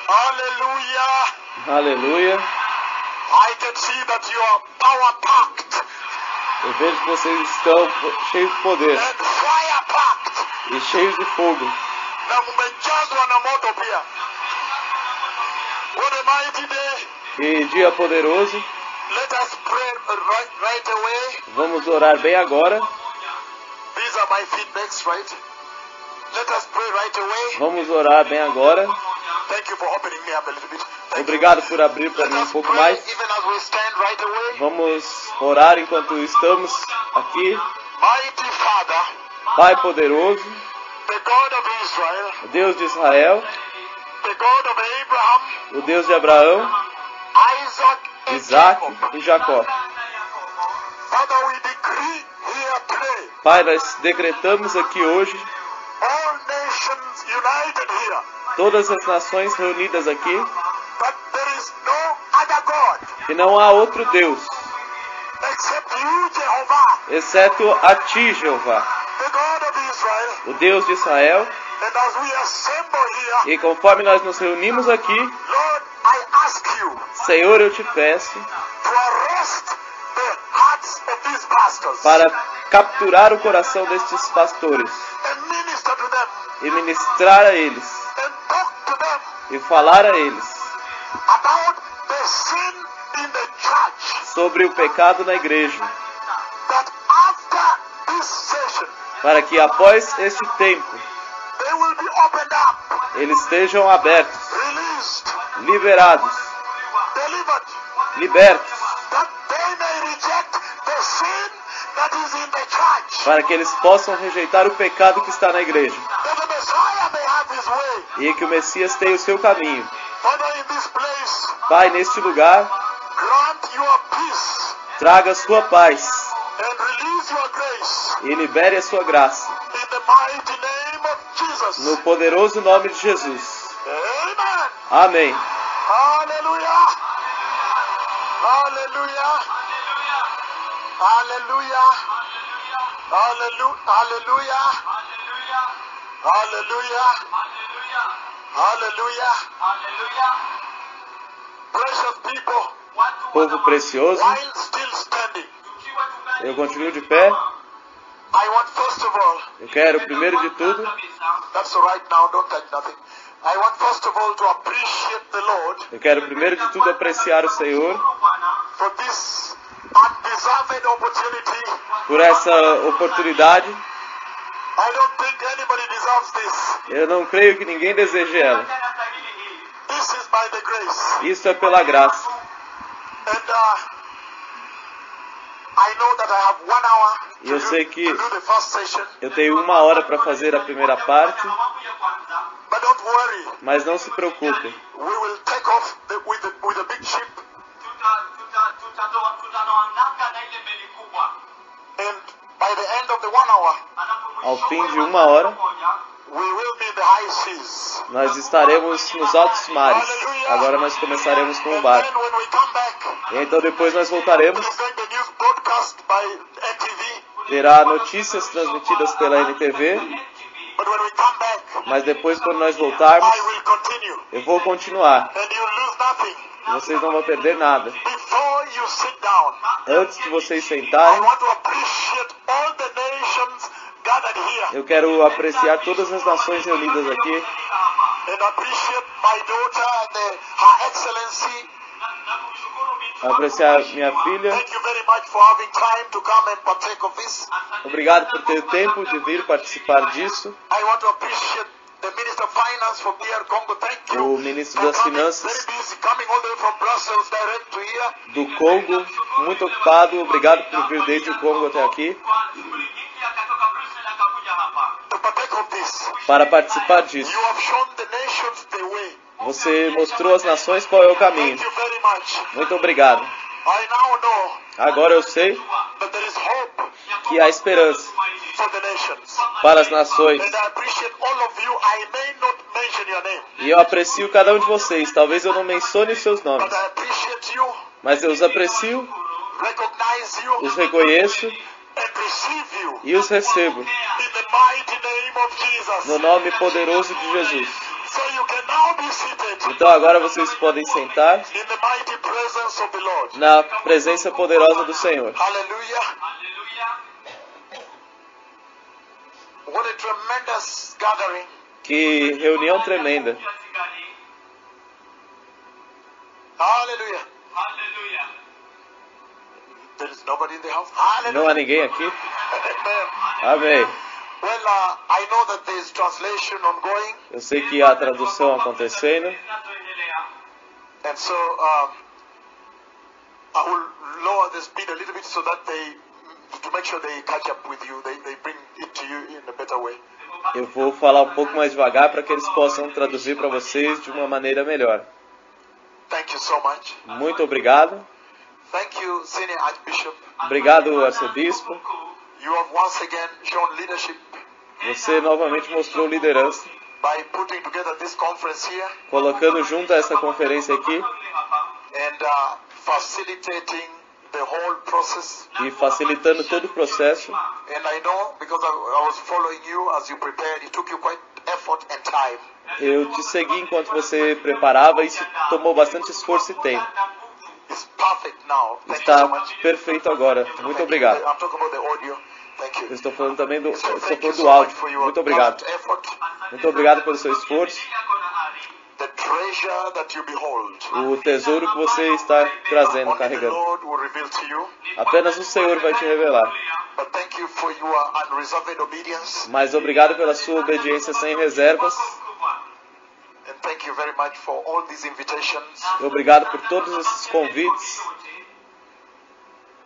Hallelujah. Aleluia. I can see that you are power packed Eu vejo que vocês estão cheios de poder and fire packed. e cheios de fogo. Na mmejazwa na moto pia. What a mighty day. Que dia poderoso. Let us pray right away. Vamos orar bem agora. These are my feedbacks, right? Let us pray right away. Vamos orar bem agora. Thank you for opening me up a little bit. Thank you. Obrigado por abrir para Let mim us um pouco pray mais. even as we stand right away. Vamos orar enquanto estamos aqui. Mighty Father, Pai poderoso, the God of Israel, o Deus de Israel, the God of Abraham, o Deus de Abraão, Isaac, and Isaac Jacob. e Jacó. Father, we decree here today, Pai, nós decretamos aqui hoje, all nations united here, todas as nações reunidas aqui, that there is no other God que não há outro Deus, except you, Jehovah, exceto a Ti, Jeová, the God of Israel. o Deus de Israel. And as we assemble here, E conforme nós nos reunimos aqui, Lord, I ask you Senhor, eu te peço to arrest the hearts of these pastors para capturar o coração destes pastores and minister to them e ministrar a eles and talk to them e falar a eles about the sin in the church, sobre o pecado na igreja, that after this session, para que após este tempo they will be opened up, eles estejam abertos, released, liberados, delivered, libertos, that they may reject the sin that is in the church, para que eles possam rejeitar o pecado que está na igreja that the Messiah may have his way. e que o Messias tenha o seu caminho. Father, in this place, Pai, neste lugar, grant your peace traga a sua paz and release your grace e libere a sua graça, in the mighty name of Jesus. no poderoso nome de Jesus. Amen. Amém. Hallelujah. Hallelujah. Hallelujah. Hallelujah. Hallelujah. Hallelujah. Hallelujah. Precious people, Povo precioso, while still standing, eu continuo de pé. I want first of all, Eu quero, primeiro de tudo, that's all right now, don't touch nothing. I want first of all to appreciate the Lord eu quero primeiro de tudo apreciar o Senhor for this undeserved opportunity. por essa oportunidade. I don't think anybody deserves this. Eu não creio que ninguém deseje ela. This is by the grace. Isso é pela graça. And I know that I have 1 hour E eu sei que to do the first session. eu tenho 1 hora para fazer a primeira parte, But don't worry. mas não se preocupem. We will take off with the big ship. And by the end of the 1 hour, Ao fim de 1 hora, we will be in the high seas. nós estaremos nos altos mares. Agora nós começaremos com o And barco. then when we come back, E então depois nós voltaremos. it's going to be news broadcast by NTV. Terá notícias transmitidas pela NTV. But when we come back, Mas depois, quando nós voltarmos, I will continue. eu vou continuar. And you lose nothing. E vocês não vão perder nada. Before you sit down, Antes de vocês I sentarem, want to appreciate all the nations gathered here eu quero apreciar todas as nações reunidas aqui. and appreciate my daughter and Her Excellency. Apreciar minha filha. Thank you very much for having time to come and partake of this. Obrigado por ter tempo de vir participar disso. I want to appreciate the Minister of Finance from DR Congo. Thank you O ministro for das coming, Finanças very busy, coming all the way from Brussels direct to here. do Congo, muito ocupado. Obrigado por vir desde o Congo até aqui To partake of this. para participar disso. You have shown the nations the way. Você mostrou às nações qual é o caminho. Thank you very much. Muito obrigado. I now know Agora eu sei that there is hope que há esperança for the nations. para as nações. And I appreciate all of you. I may not mention your name, E eu aprecio cada um de vocês. Talvez eu não mencione os seus but nomes, I appreciate you, mas eu os aprecio, recognize you, os reconheço and receive you e os recebo in the mighty name of Jesus. no nome poderoso de Jesus. So you can now be seated. Então agora vocês podem sentar in the mighty presence of the Lord. na presença poderosa do Senhor. Hallelujah. What a tremendous gathering. Que reunião tremenda. Hallelujah. There is nobody in the house. Não há Hallelujah. ninguém aqui? Amen. Amém. Well, I know that there is translation ongoing, Eu sei que há tradução acontecendo. and so I will lower the speed a little bit so that to make sure they catch up with you, they bring it to you in a better way. Eu vou falar um pouco mais devagar para que eles possam traduzir para vocês de uma maneira melhor. Thank you so much. Muito obrigado. Thank you, Senior Archbishop. Obrigado, arcebispo. You have once again shown leadership Você novamente mostrou liderança, by putting together this conference here colocando junto essa conferência aqui and facilitating the whole process. e facilitando todo o processo. And I know, because I was following you as you prepared, it took you quite effort and time. Eu te segui enquanto você preparava e isso tomou bastante esforço e tempo. It's perfect now. Thank you so Está much. perfeito agora. Muito Thank you. obrigado. I'm talking about the audio. Thank Eu you. estou falando também do, So estou thank you falando so do much áudio. for your Muito obrigado. vast effort. Muito obrigado pelo seu esforço. The treasure that you behold. O tesouro que você está trazendo, Only the carregando. Lord will reveal to you. Apenas o Senhor vai te revelar. But thank you for your unreserved obedience. Mas obrigado pela sua obediência sem reservas. And thank you very much for all these invitations. E obrigado por todos esses convites.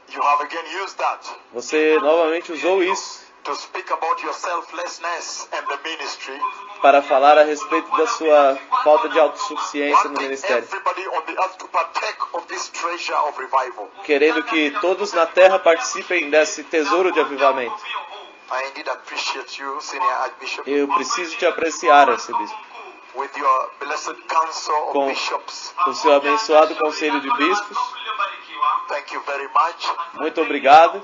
You have again used that Você novamente usou isso to speak about your selflessness and the ministry. para falar a respeito da sua falta de autossuficiência no Wanting ministério. everybody on the earth to partake of this treasure of revival. Querendo que todos na terra participem desse tesouro de avivamento. I indeed appreciate you, Senior Archbishop, Eu preciso te apreciar, arcebispo, with your blessed council of com bishops. o seu abençoado conselho de bispos. Thank you very much. Muito obrigado.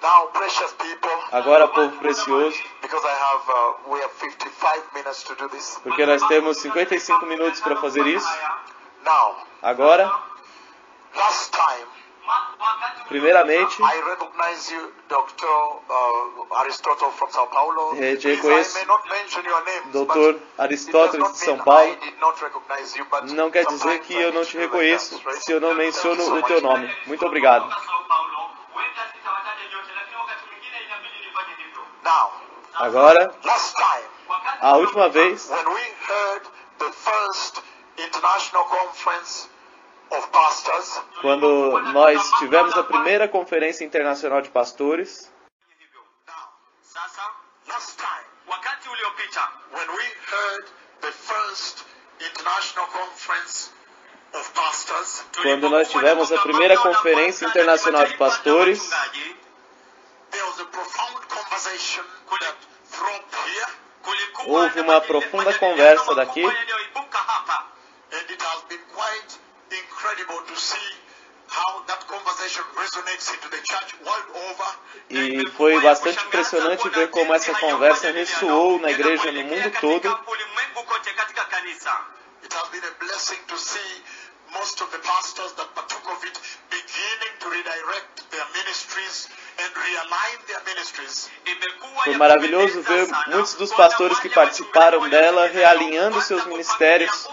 Now, precious people, Agora, povo precioso, because we have 55 minutes to do this. porque nós temos 55 minutos para fazer isso. Now, Agora, last time, primeiramente, I recognize you, Dr. Aristotle from São Paulo. Te Please, I reconheço, may not mention your names, Dr. but it does Aristóteles not de São mean Paulo. I did not recognize you, but Não quer dizer sometimes que I eu não need te to do like reconheço that, right? se eu não Thank you menciono so o teu much. nome. Muito obrigado. Now, Agora, last time, a última vez, when we heard the first international conference of pastors, quando nós tivemos a primeira conferência internacional de pastores, last time, when we heard the first international conference of pastors, quando nós tivemos a primeira conferência internacional de pastores, there was a profound conversation that throbbed here, houve uma profunda conversa daqui and it has been quite incredible to see how that conversation resonates into the church world over. e foi bastante impressionante ver como essa conversa ressoou na igreja no mundo todo. It has been a blessing to see most of the pastors that partook of it beginning to redirect their ministries and realign their ministries. Foi maravilhoso ver muitos dos pastores que participaram dela realinhando seus ministérios,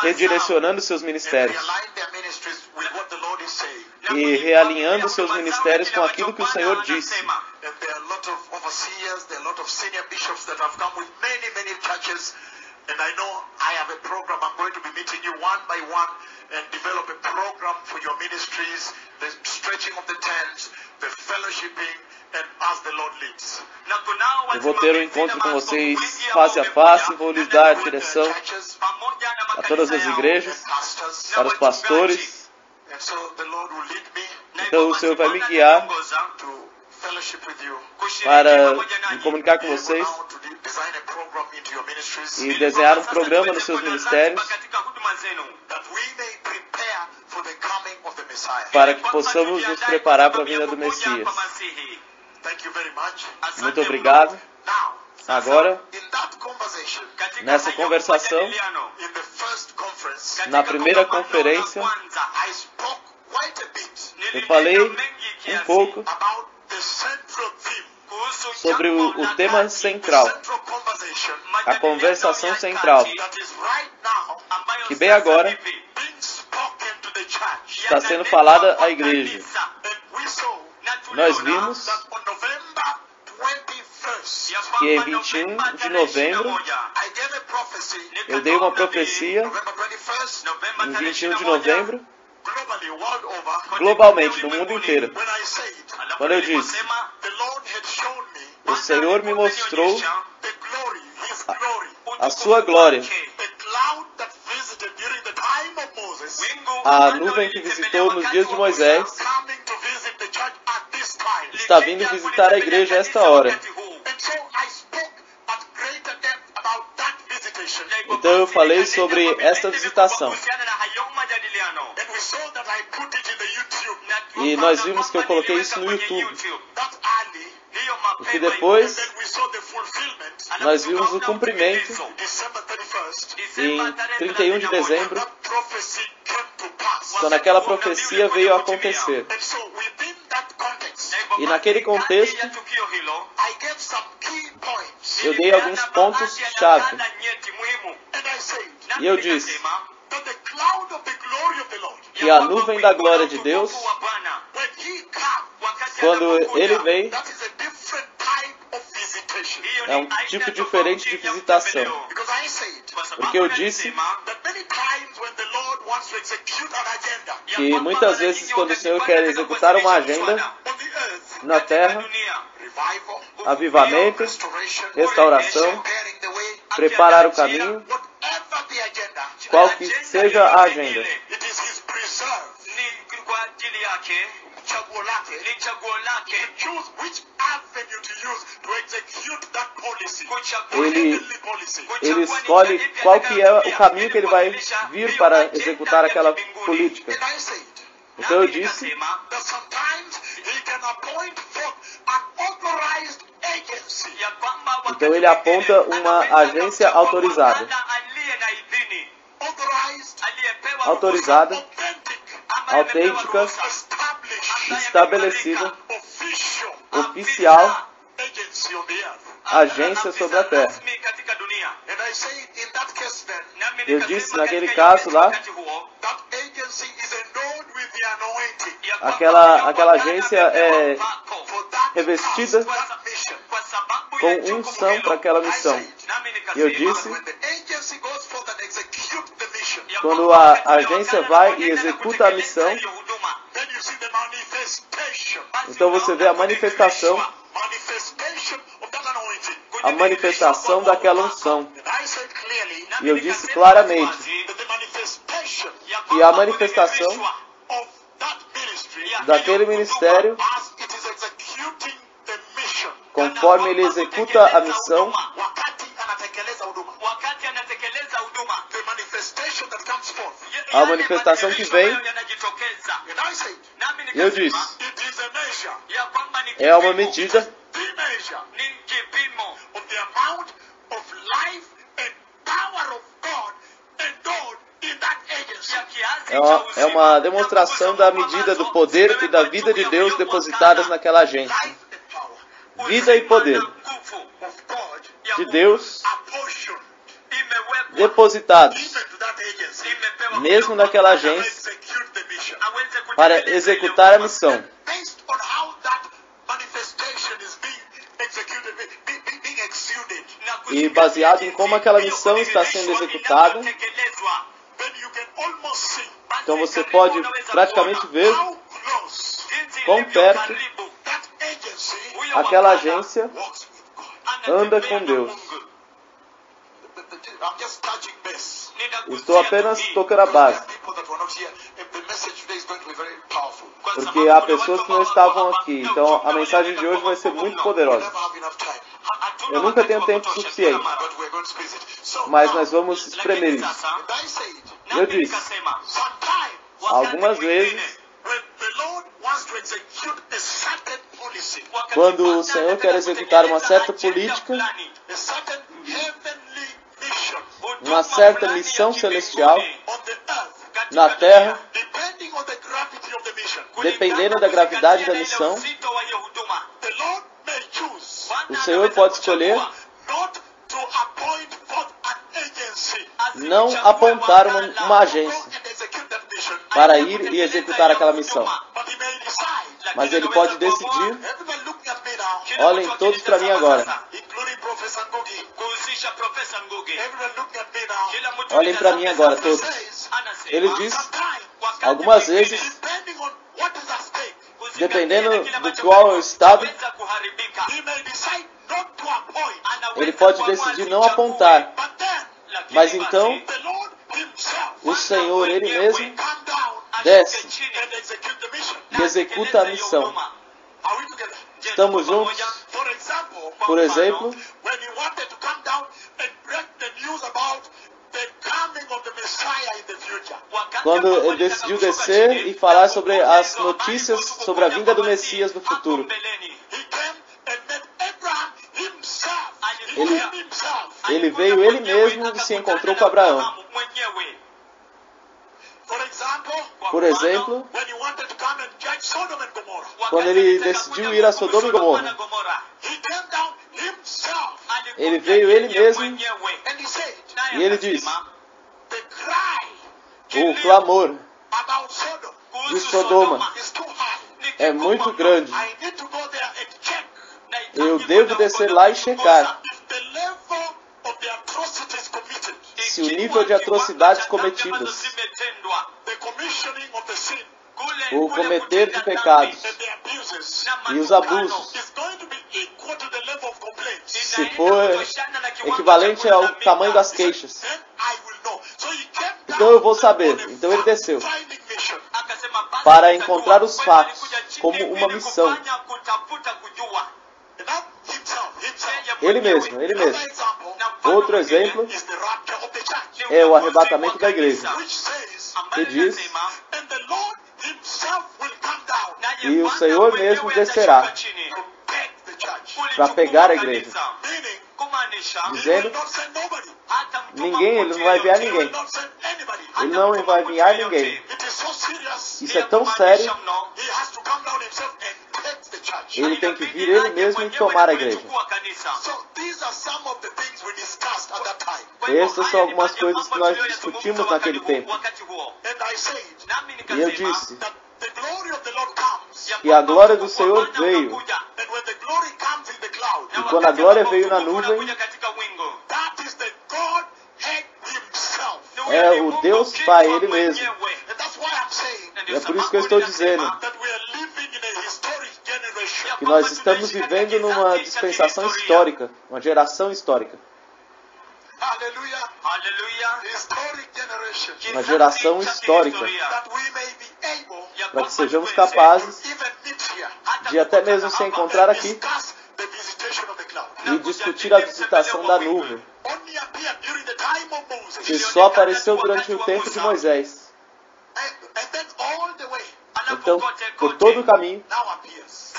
redirecionando seus ministérios Realign their ministries with what the Lord is saying. e realinhando seus ministérios com aquilo que o Senhor disse. And there are a lot of overseers, there are a lot of senior bishops that have come with many, many churches. And I know I have a program. I'm going to be meeting you one by one and develop a program for your ministries, the stretching of the tents, the fellowshipping, and as the Lord leads. Eu vou ter um encontro com vocês face a face, vou lhes dar direção a todas as igrejas, para os pastores. And so the Lord will lead me Então o Senhor vai me guiar to fellowship with you. para me comunicar com vocês Now to design a program into your ministries e desenhar um programa nos seus ministérios that we may prepare for the coming of the Messiah. para que possamos nos preparar para a vinda do Messias. Thank you very much. Muito obrigado. Now, Agora, in that conversation, nessa conversação, in the first conference na primeira conferência, eu falei um pouco sobre o tema central, a conversação central, que bem agora está sendo falada à igreja. Nós vimos que em 21 de novembro, eu dei uma profecia, em 21 de novembro, globalmente, no mundo inteiro. Quando eu disse, o Senhor me mostrou a sua glória. A nuvem que visitou nos dias de Moisés está vindo visitar a igreja a esta hora. Então eu falei sobre esta visitação. E nós vimos que eu coloquei isso no YouTube. E que depois nós vimos o cumprimento em 31 de dezembro, quando aquela profecia veio a acontecer. E naquele contexto, eu dei alguns pontos-chave. E eu disse que a nuvem da glória de Deus, quando ele vem, é um tipo diferente de visitação. Porque eu disse que muitas vezes quando o Senhor quer executar uma agenda na terra, avivamento, restauração, preparar o caminho, qual que seja a agenda, ele escolhe qual que é o caminho que ele vai vir para executar aquela política. Então eu disse então ele aponta uma agência autorizada, autêntica, estabelecida, oficial, agência sobre a terra. Eu disse naquele caso lá, aquela agência é revestida com unção para aquela missão. E eu disse, quando a agência vai e executa a missão, então você vê a manifestação daquela unção. E eu disse claramente que a manifestação daquele ministério, conforme ele executa a missão, a manifestação que vem, eu disse, é uma medida é uma demonstração da medida do poder e da vida de Deus depositadas naquela agência. Vida e poder de Deus depositados mesmo naquela agência para executar a missão. E baseado em como aquela missão está sendo executada, então você pode praticamente ver quão perto aquela agência anda com Deus. Estou apenas tocando a base, porque há pessoas que não estavam aqui, então a mensagem de hoje vai ser muito poderosa. Eu nunca tenho tempo suficiente, mas nós vamos espremer isso. Eu disse, algumas vezes, quando o Senhor quer executar uma certa política, uma certa missão celestial na Terra, dependendo da gravidade da missão. O Senhor pode escolher não apontar uma agência para ir e executar aquela missão. Mas Ele pode decidir. Olhem todos para mim agora. Olhem para mim agora todos. Ele diz, algumas vezes, dependendo do qual é o estado, Ele pode decidir não apontar. Mas então, o Senhor, Ele mesmo, desce e executa a missão. Estamos juntos? Por exemplo, quando Ele decidiu descer e falar sobre as notícias sobre a vinda do Messias no futuro. Ele veio Ele mesmo e se encontrou com Abraão. Por exemplo, quando Ele decidiu ir a Sodoma e Gomorra, Ele veio Ele mesmo e Ele disse, o clamor de Sodoma é muito grande. Eu devo descer lá e checar se o nível de atrocidades cometidas, o cometer de pecados e os abusos, se for equivalente ao tamanho das queixas, então eu vou saber. Então Ele desceu para encontrar os fatos como uma missão. Ele mesmo, Ele mesmo. Outro exemplo é o arrebatamento da igreja, que diz, e o Senhor mesmo descerá para pegar a igreja. Dizendo, ninguém, Ele não vai enviar ninguém. Ele não vai enviar ninguém. Isso é tão sério, Ele tem que vir Ele mesmo e tomar a igreja. Essas são algumas coisas que nós discutimos naquele tempo. E eu disse que a glória do Senhor veio. E quando a glória veio na nuvem, é o Deus Pai, Ele mesmo. E é por isso que eu estou dizendo que nós estamos vivendo numa dispensação histórica, uma geração histórica. Uma geração histórica, para que sejamos capazes de até mesmo se encontrar aqui e discutir a visitação da nuvem, que só apareceu durante o tempo de Moisés. Então, por todo o caminho,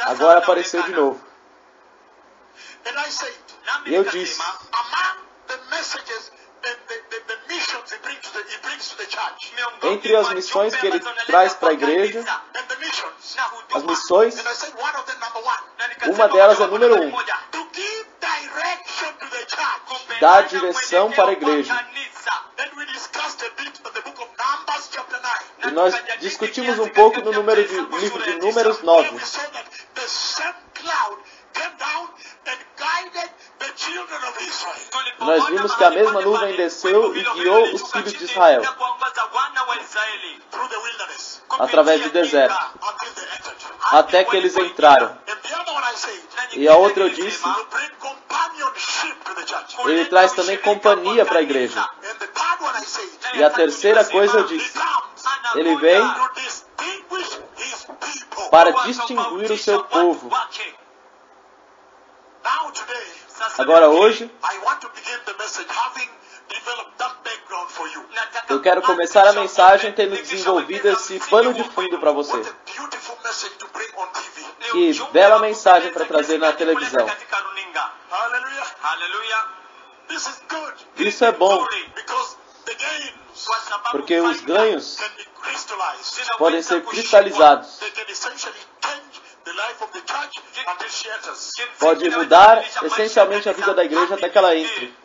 agora apareceu de novo. E eu disse, entre as missões que Ele traz para a igreja, as missões, uma delas é número 1, dar direção para a igreja. E nós discutimos um pouco no livro de Números 9. Nós vimos que a mesma nuvem desceu e guiou os filhos de Israel através do deserto, até que eles entraram. E a outra eu disse, Ele traz também companhia para a igreja. E a terceira coisa eu disse, Ele vem para distinguir o seu povo. Agora hoje, eu quero começar a mensagem tendo desenvolvido esse pano de fundo para você. Que bela mensagem para trazer na televisão. Isso é bom, porque os ganhos podem ser cristalizados. Pode mudar essencialmente a vida da igreja até que ela entre.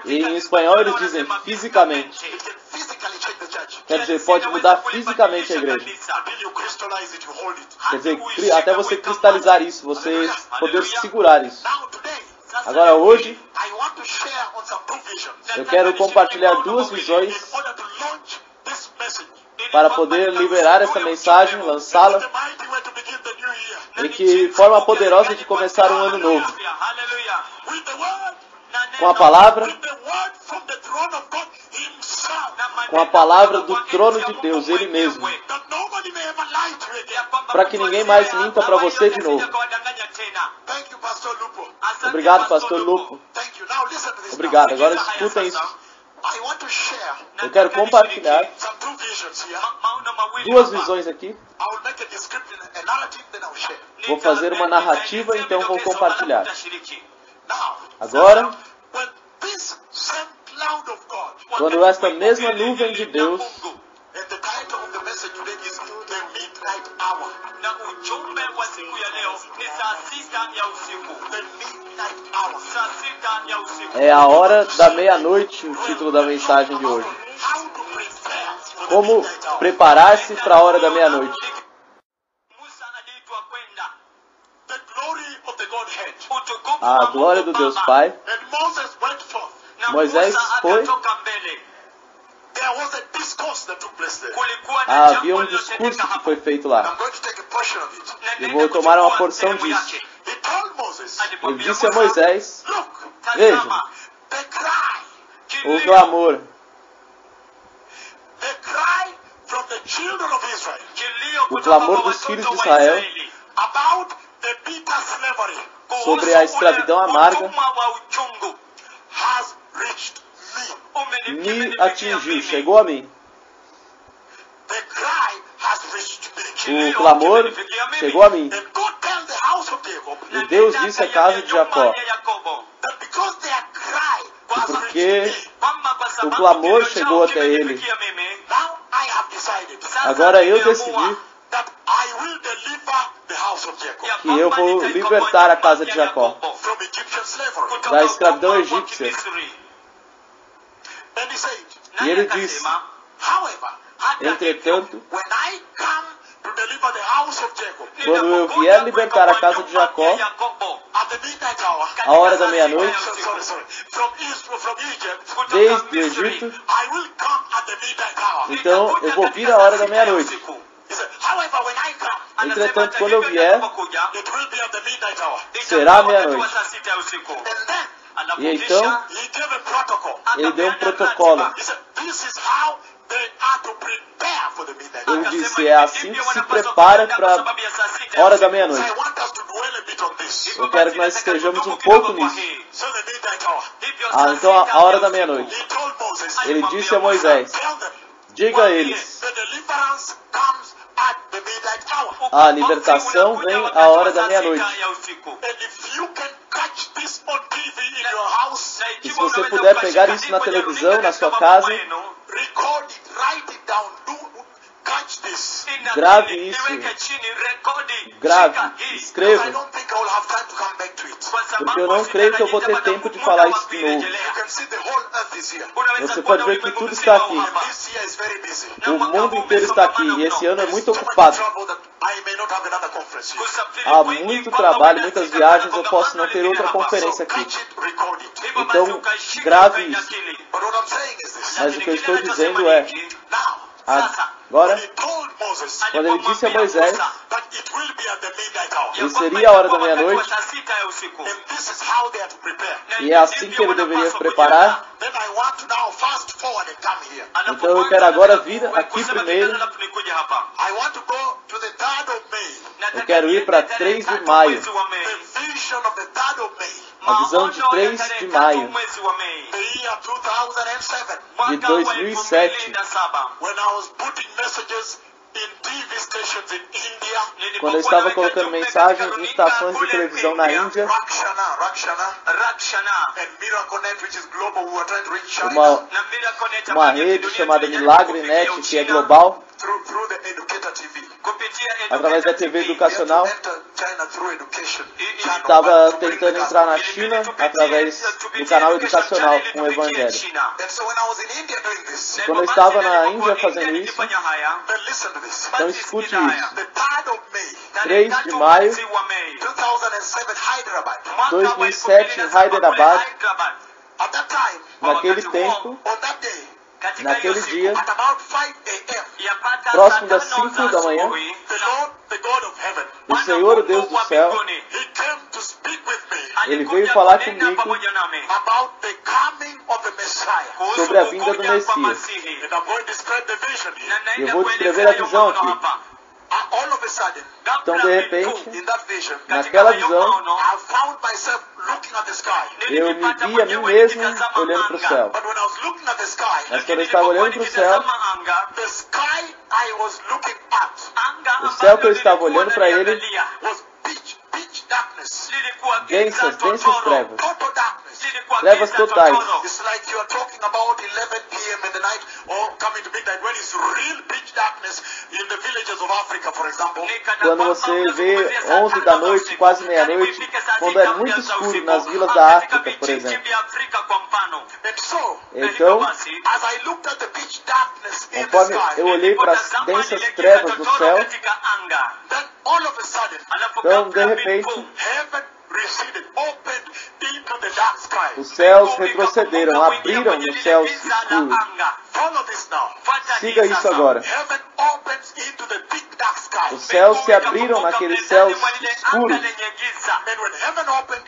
E em espanhol eles dizem fisicamente. Quer dizer, pode mudar fisicamente a igreja. Quer dizer, até você cristalizar isso, você poder segurar isso. Agora hoje, eu quero compartilhar duas visões para poder liberar essa mensagem, lançá-la, e que forma poderosa de começar um ano novo. Com a palavra do trono de Deus, Ele mesmo. Para que ninguém mais minta para você de novo. Obrigado, pastor Lupo. Obrigado. Agora escutem isso. Eu quero compartilhar duas visões aqui. Vou fazer uma narrativa, então vou compartilhar. Agora, quando esta mesma nuvem de Deus, é a hora da meia-noite, o título da mensagem de hoje. Como preparar-se para a hora da meia-noite. A glória do Deus Pai. Moisés foi. Havia um discurso que foi feito lá. Eu vou tomar uma porção disso. Ele disse a Moisés: veja, o clamor dos filhos de Israel sobre a escravidão amarga me atingiu, chegou a mim. O clamor chegou a mim. E Deus disse à casa de Jacó: e porque o clamor chegou até ele, agora eu decidi que eu vou libertar a casa de Jacó da escravidão egípcia. E ele disse: entretanto, quando eu vier libertar a casa de Jacó, a hora da meia-noite, desde o Egito, então eu vou vir a hora da meia-noite. Entretanto, quando eu vier, será meia-noite. E então, ele deu um protocolo. Ele disse: é assim que se prepara para a hora da meia-noite. Eu quero que nós estejamos um pouco nisso. Então a hora da meia-noite. Ele disse a Moisés: diga a eles, a libertação vem à hora da meia-noite. E se você puder pegar isso na televisão, na sua casa, grave isso. Grave, escreva. Porque eu não creio que eu vou ter tempo de falar isso de novo. Você pode ver que tudo está aqui. O mundo inteiro está aqui. E esse ano é muito ocupado. Há muito trabalho, muitas viagens. Eu posso não ter outra conferência aqui. Então, grave isso. Mas o que eu estou dizendo é: agora, quando ele disse a Moisés que seria a hora da meia-noite, e é assim que ele deveria se preparar, então eu quero agora vir aqui primeiro. Eu quero ir para 3 de maio. A visão de 3 de maio de 2007. Quando eu estava colocando mensagem em estações de televisão na Índia, uma rede chamada Milagre Net, que é global, através da TV educacional, estava tentando entrar na China através do canal educacional com o Evangelho. Quando eu estava na Índia fazendo isso, então escute isso. 3 de maio de 2007 em Hyderabad, naquele tempo, naquele dia, próximo das 5 da manhã, o Senhor, o Deus do céu, Ele veio falar comigo sobre a vinda do Messias. E eu vou descrever a visão aqui. Então, de repente, naquela visão, eu me vi a mim mesmo olhando para o céu. Mas quando eu estava olhando para o céu, o céu que eu estava olhando para ele, densas trevas. Trevas totais. Quando você vê 11 da noite, quase meia-noite, quando é muito escuro nas vilas da África, por exemplo. Então, conforme eu olhei para as densas trevas do céu, então, de repente, os céus retrocederam, abriram nos céus escuros. Siga isso agora. Os céus se abriram naqueles céus escuros.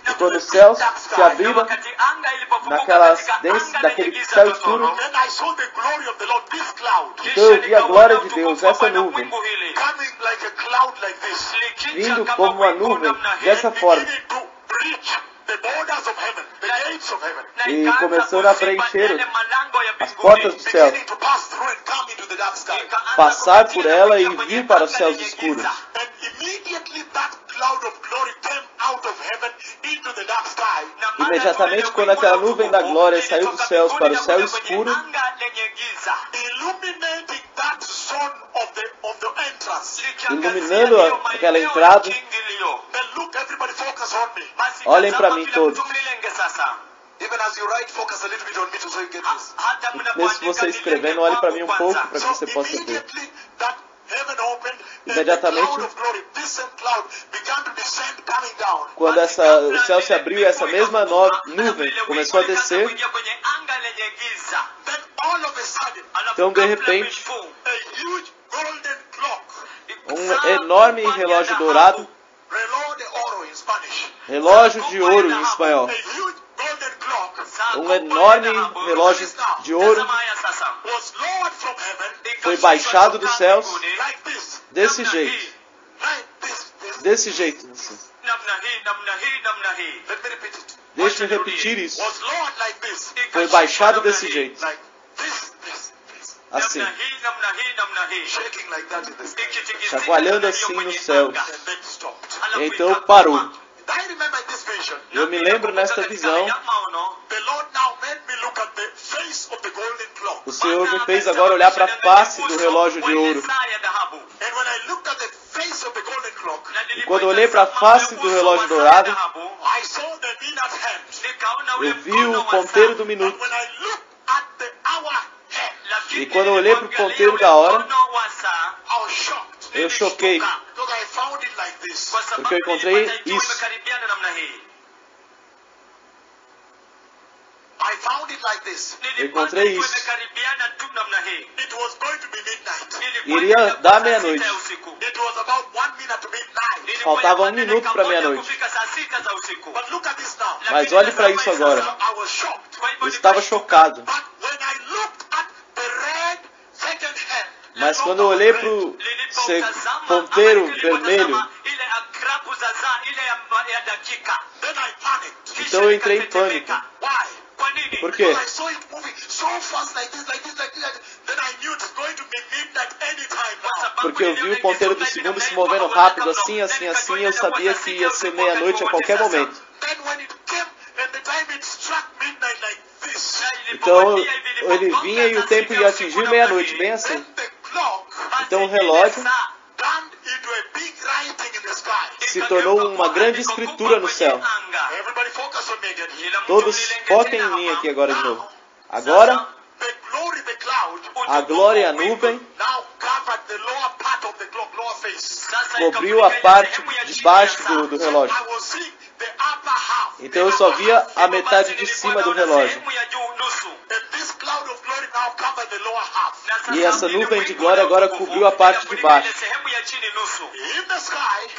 E quando os céus se abriram naquele céu escuro, então eu vi a glória de Deus, essa nuvem, vindo como uma nuvem, dessa forma. E começou a preencher as portas do céu, passar por ela e vir para os céus escuros. Imediatamente quando aquela nuvem da glória saiu dos céus para o céu escuro, iluminando aquela entrada, olhem para mim todos. Mesmo se você escrevendo, olhe para mim um pouco para que você possa ver. Imediatamente, quando o céu se abriu e essa mesma nuvem começou a descer, então de repente, um enorme relógio dourado, relógio de ouro em espanhol, um enorme relógio de ouro foi baixado dos céus desse jeito. Assim. Deixe-me repetir isso. Foi baixado desse jeito. Assim. Chacoalhando assim nos céus. Então parou. Eu me lembro nesta visão. O Senhor me fez agora olhar para a face do relógio de ouro. E quando eu olhei para a face do relógio dourado, eu vi o ponteiro do minuto. E quando eu olhei para o ponteiro da hora, eu choquei. Porque eu encontrei isso. Eu encontrei isso. Iria dar meia-noite. Faltava 1 minuto para meia-noite. Mas olhe para isso agora. Eu estava chocado. Mas quando eu olhei para o ponteiro vermelho, então eu entrei em pânico. Por quê? porque eu vi o ponteiro do segundo se movendo rápido, assim, assim, assim, e eu sabia que ia ser meia-noite a qualquer momento. Então ele vinha e o tempo ia atingir meia-noite, bem assim. Então o relógio se tornou uma grande escritura no céu. Todos foquem em mim aqui agora de novo. Agora, a glória e a nuvem cobriu a parte de baixo do relógio. Então eu só via a metade de cima do relógio. E essa nuvem de glória agora cobriu a parte de baixo.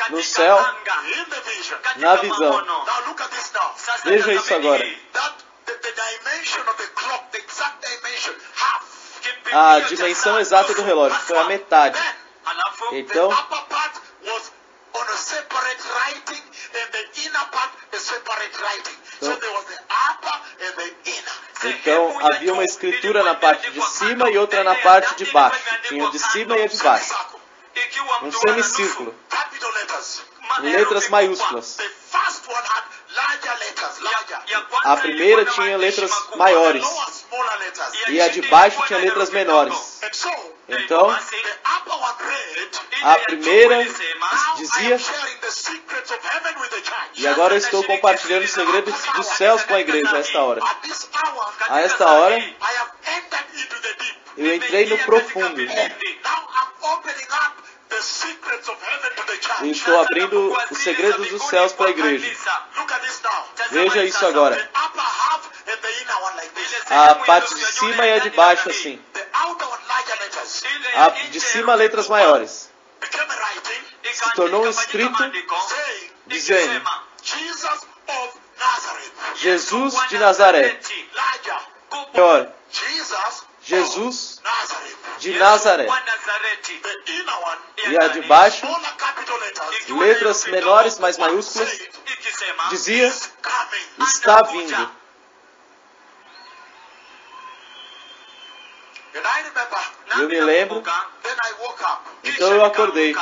No céu, na visão. Veja isso agora. A dimensão exata do relógio foi a metade. Então, então havia uma escritura na parte de cima e outra na parte de baixo. Tinha de cima e a de baixo. Um semicírculo. Em letras maiúsculas. A primeira tinha letras maiores. E a de baixo tinha letras menores. Então, a primeira dizia: e agora eu estou compartilhando os segredos dos céus com a igreja a esta hora. A esta hora, eu entrei no profundo. E estou abrindo os segredos dos céus para a igreja. Veja isso agora. A parte de cima e a de baixo assim. A de cima, letras maiores. Se tornou um escrito dizendo: Jesus de Nazaré. Melhor, Jesus de Nazaré. E a de baixo, letras menores, mais maiúsculas, dizia: está vindo. Eu me lembro. Então eu acordei.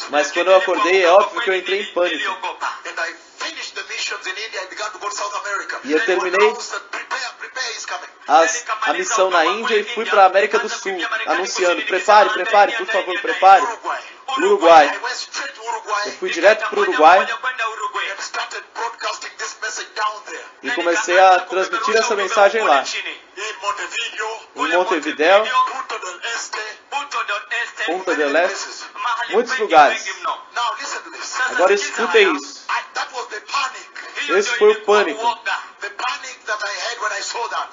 Mas quando eu acordei, é óbvio que eu entrei em pânico. E eu terminei a missão na Índia e fui para a América do Sul, anunciando: prepare, prepare, por favor, prepare. Uruguai. Eu fui direto para o Uruguai e comecei a transmitir essa mensagem lá. Em Montevideo, Punta del Este, muitos lugares. Agora escutem isso. Esse foi o pânico.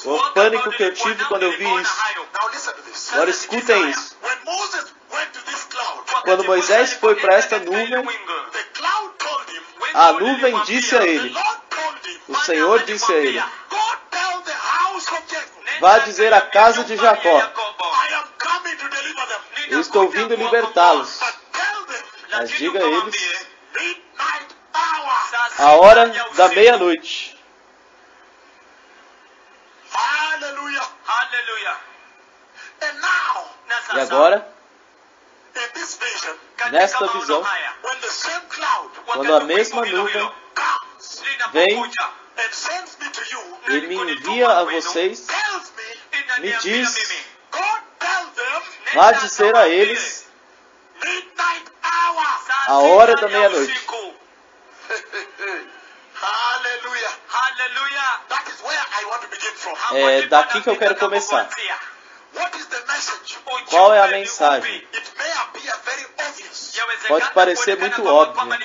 O pânico que eu tive quando eu vi isso. Agora escutem isso. Quando Moisés foi para esta nuvem, a nuvem disse a ele, o Senhor disse a ele: vá dizer à casa de Jacó, eu estou vindo libertá-los. Mas diga a eles a hora da meia-noite. E agora, nesta visão, quando a mesma nuvem vem e me envia a vocês, me diz: vá dizer a eles a hora da meia-noite. É daqui que eu quero começar. Qual é a mensagem? Pode parecer muito óbvio.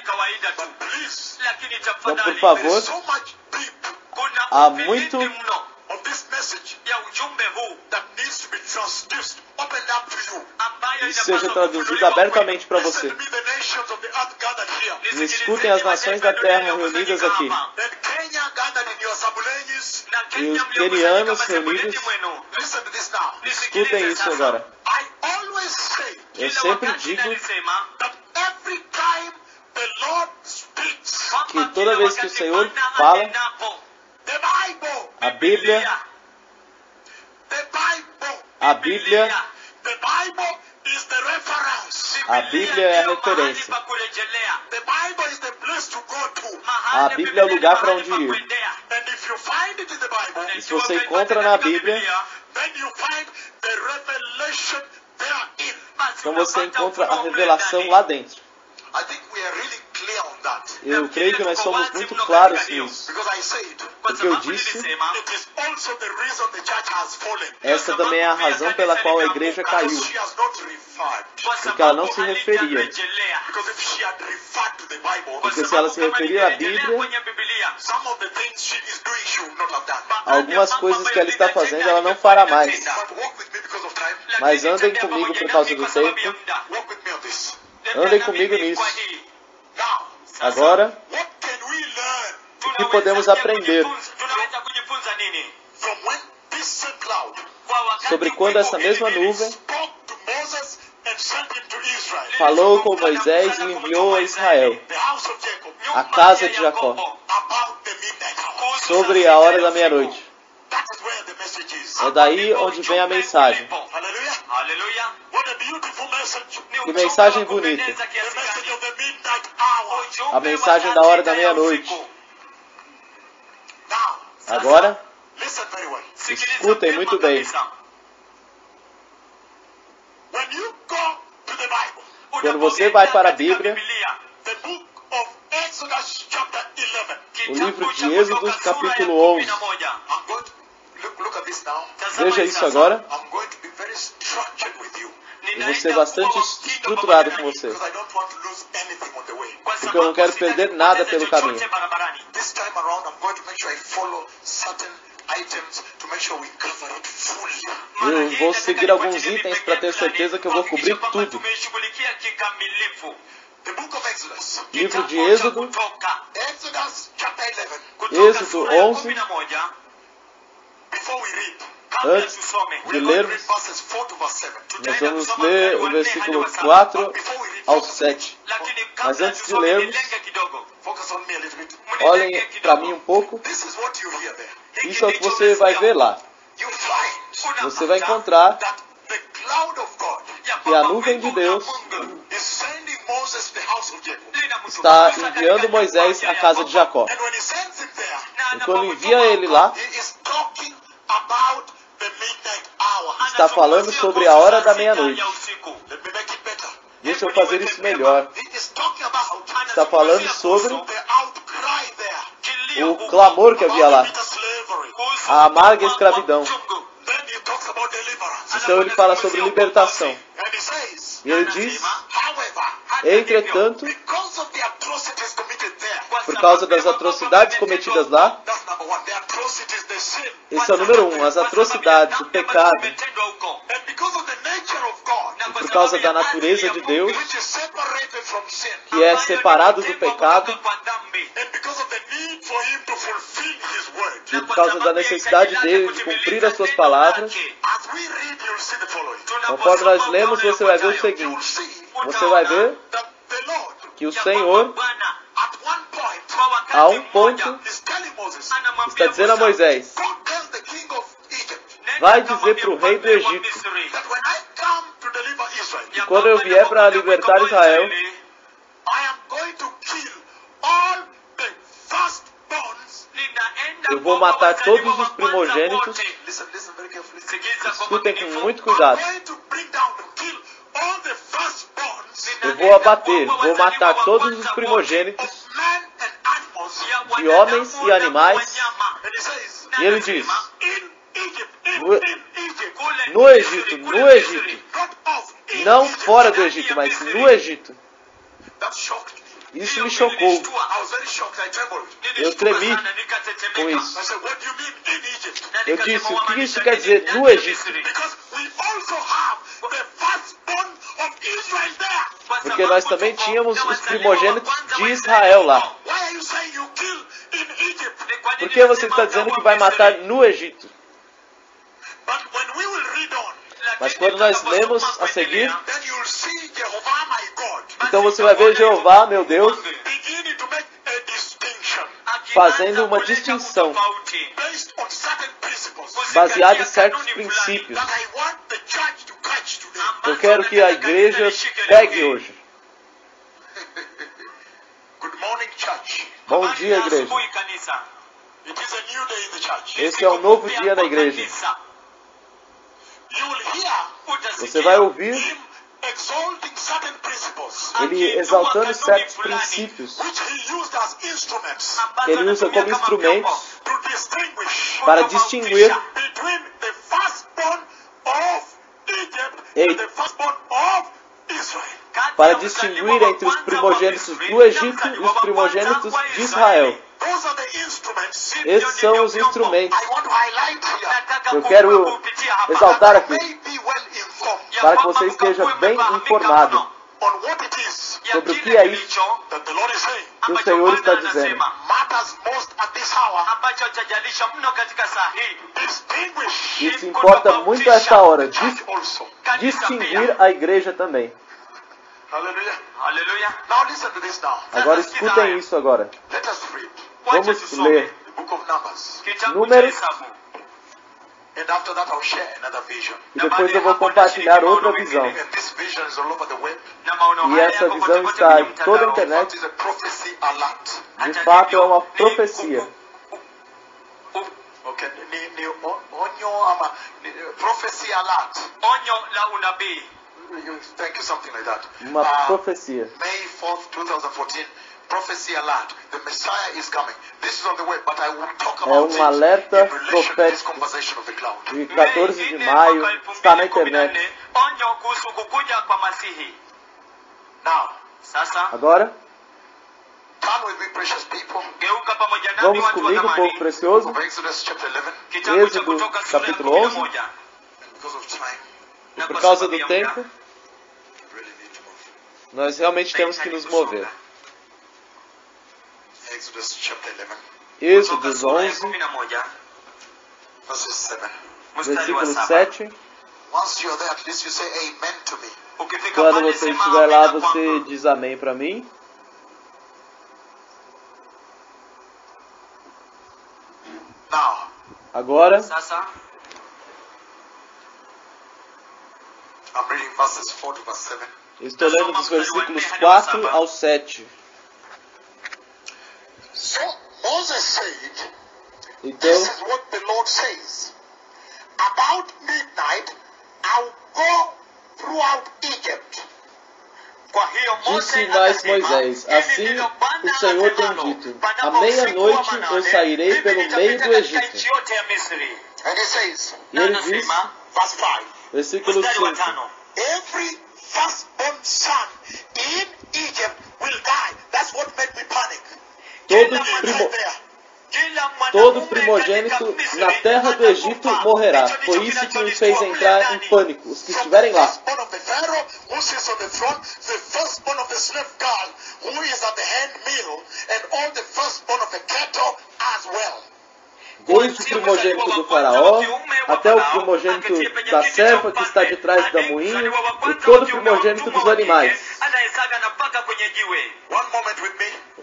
Então, por favor, há muito isso seja traduzido abertamente para você. Me escutem as nações da terra reunidas aqui. E os quenianos reunidos. Escutem isso agora. Eu sempre digo que toda vez que o Senhor fala, a Bíblia A Bíblia é a referência. The Bible is the place to go to. A Bíblia é o lugar para onde ir. And if you find it in the Bible, E se você encontra na Bíblia, then you find the revelation therein. então você encontra a revelação lá dentro. I think we are really clear on that. Eu creio que nós somos muito claros nisso. Because I said, Porque eu disse, it is also the reason the church has fallen. essa também é a razão pela qual a igreja caiu. She has not referred. Porque ela não se referia. Because if she had referred to the Bible, Porque se ela se referia à Bíblia, some of the things she is doing she would not have done. algumas coisas que ela está fazendo ela não fará mais. But walk with me because of time. Mas andem comigo por causa do tempo. Walk with me on this. Andem comigo nisso. Now, Agora, what can we learn o que podemos aprender from when this same cloud sobre quando essa mesma nuvem spoke to Moses and sent him to Israel? falou com Moisés e enviou a Israel, The house of Jacob, a casa de Jacó, about the midnight hour. sobre a hora da meia-noite. That is where the message is. É daí onde vem a mensagem. Hallelujah. What a beautiful message. Que mensagem bonita. The message of the midnight hour. A mensagem da hora da meia-noite. Now, Agora, listen very well. escutem muito bem. When you go to the Bible, Quando você vai para a Bíblia, the book of Exodus chapter 11. o livro de Êxodo, capítulo 11. I'm going to look at this now. Veja isso agora. I'm going to be very structured with you. Eu vou ser bastante estruturado com você. Because I don't want to lose anything on the way. Porque eu não quero perder nada pelo caminho. This time around, I'm going to make sure I follow certain items to make sure we cover it fully. Eu vou seguir alguns itens para ter certeza que eu vou cobrir tudo. The book of Exodus. Livro de Êxodo, Exodus chapter 11. Êxodo 11. Before we read, Antes de we're going to read lermos, verses 4 to verse 7. nós vamos ler o versículo 4 ao 7. Mas antes de lermos, Focus on me a little bit. olhem para mim um pouco. This is what you hear there. Isso é o que você vai ver lá. You find Você vai encontrar that the cloud of God que a nuvem de Deus is sending Moses to the house of Jacob. está enviando Moisés à casa de Jacó. And when he sends him there, E quando envia ele lá, he is talking about the midnight hour. está falando sobre a hora da meia-noite. Let me make it better. Deixa eu fazer isso melhor. He is talking about Está falando sobre the outcry there. o clamor que havia lá, Bitter slavery. a amarga escravidão. Then he talks about deliverance. Então ele fala sobre libertação. And he says, E ele diz, however, entretanto, because of the atrocities committed there, por causa das atrocidades cometidas lá, that's number one, the atrocities, the sin, esse é o número 1, as atrocidades, o pecado, and because of the nature of God, e por causa da natureza de Deus, which is separated from sin, que é separado do pecado, and because of the need for him to fulfill his word. e por causa da necessidade dele de cumprir as suas palavras, As we read, you'll see the following. conforme nós lemos, você vai ver o seguinte. Você vai ver That the Lord, que o Senhor, at one point, a um ponto, is telling Moses, está dizendo a Moisés, go tell the king of Egypt vai dizer para o rei do Egito, that when I come to deliver Israel, que quando eu vier para libertar Israel, I am going to kill all the firstborns. eu vou matar todos os primogênitos. Listen very carefully. Escutem com muito cuidado. I'm going to bring down to kill all the firstborns Eu vou abater, vou matar todos os primogênitos of men and animals. de homens e animais. And he says, E ele diz, in Egypt, No- in Egypt, no Egito, no Egito, not of, in não Egypt. fora do Egito, mas no Egito. That shocked me. Isso me chocou. I was very shocked. I trembled. Eu tremi com isso. I said, what do you mean in Egypt? Eu disse, o que isso quer dizer no Egito? Because we also have the firstborn of Israel there. Porque nós também tínhamos os primogênitos de Israel lá. Why are you saying you kill in Egypt? Por que você está dizendo que vai matar no Egito? But when we will read on, Mas quando nós lemos a seguir, then you'll see Jehovah my God então você vai ver Jeová, meu Deus, beginning to make a distinction fazendo uma distinção based on certain principles baseada em certos princípios that I want the church to catch today. Eu quero que a igreja pegue hoje. Good morning, church. Bom dia, igreja. It is a new day in the church. Esse é um novo dia na igreja. You will hear Você vai ouvir him exalting certain principles ele exaltando certos princípios which he used as instruments que ele usa como instrumentos to distinguish para distinguir between the firstborn of Egypt Ei. and the firstborn of Israel. para distinguir entre os primogênitos do Egito e os primogênitos de Israel. Those are the instruments. Esses são os instrumentos I want to highlight here. que eu quero exaltar aqui, May be well informed para que você esteja bem informado on what it is sobre o que é isso that the Lord is saying. que o Senhor está dizendo. Matters most at this hour. Distinguish Isso importa muito a esta hora, church also. distinguir a igreja também. Hallelujah. Now listen to this now. Agora escutem isso agora. Let us read Vamos ler the book of Numbers. Números And after that I'll share another vision. e depois eu vou compartilhar outra visão. And this vision is all over the web. E essa visão está em toda a What internet. is a prophecy alert? De fato, é uma profecia. Okay. Prophecy alert. Thank you, something like that. Uma profecia. May 4th, 2014. Prophecy alert. The Messiah is coming. This is on the web, but I will talk É about um alerta it in relation to this profético conversation of the cloud. de 14 de maio. Está na internet. Now, Agora, turn with me, precious people. vamos comigo, povo precioso. Of Exodus chapter 11. Êxodo, capítulo 11. And because of time, E por causa do tempo, we really need to move. nós realmente temos que nos mover. Exodus chapter 11, Êxodo 11, verses 7. versículo 7. Once you're there, at least you say amen to me. Quando você estiver lá, você diz amém para mim. Now, Agora, I'm reading verses 4 to verse 7. eu estou lendo dos versículos 4 ao 7. So Moses said, Então, this is what the Lord says. About midnight, I'll go throughout Egypt. disse mais Moisés, assim o Senhor tem dito, à meia-noite eu sairei pelo meio do Egito. And he says, E ele diz, verse 5, versículo 5, every firstborn son in Egypt will die. That's what made me panic. todo primogênito na terra do Egito morrerá. Foi isso que nos fez entrar em pânico, os que estiverem lá. Desde o primogênito do faraó, até o primogênito da serva que está de trás da moinha, e todo o primogênito dos animais.